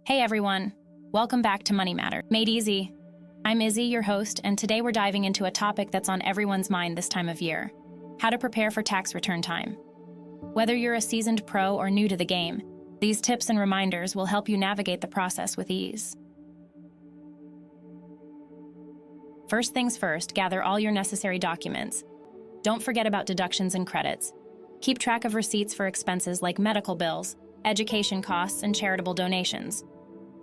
Hey everyone, welcome back to Money Matters Made Easy. I'm Izzy, your host, and today we're diving into a topic that's on everyone's mind this time of year: how to prepare for tax return time. Whether you're a seasoned pro or new to the game, these tips and reminders will help you navigate the process with ease. First things first, gather all your necessary documents. Don't forget about deductions and credits. Keep track of receipts for expenses like medical bills, education costs, and charitable donations.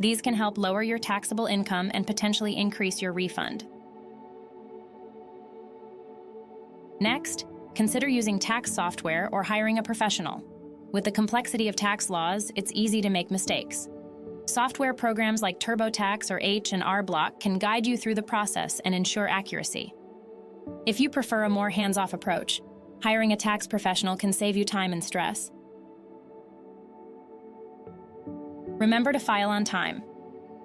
These can help lower your taxable income and potentially increase your refund. Next, consider using tax software or hiring a professional. With the complexity of tax laws, it's easy to make mistakes. Software programs like TurboTax or H&R Block can guide you through the process and ensure accuracy. If you prefer a more hands-off approach, hiring a tax professional can save you time and stress. Remember to file on time.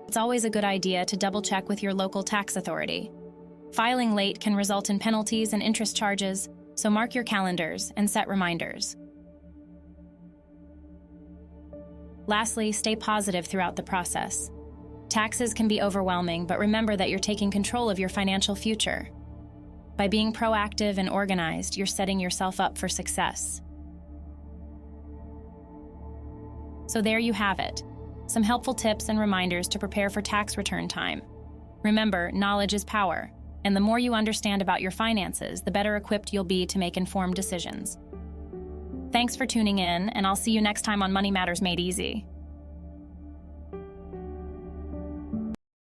It's always a good idea to double-check with your local tax authority. Filing late can result in penalties and interest charges, so mark your calendars and set reminders. Lastly, stay positive throughout the process. Taxes can be overwhelming, but remember that you're taking control of your financial future. By being proactive and organized, you're setting yourself up for success. So there you have it. Some helpful tips and reminders to prepare for tax return time. Remember, knowledge is power, and the more you understand about your finances, the better equipped you'll be to make informed decisions. Thanks for tuning in, and I'll see you next time on Money Matters Made Easy.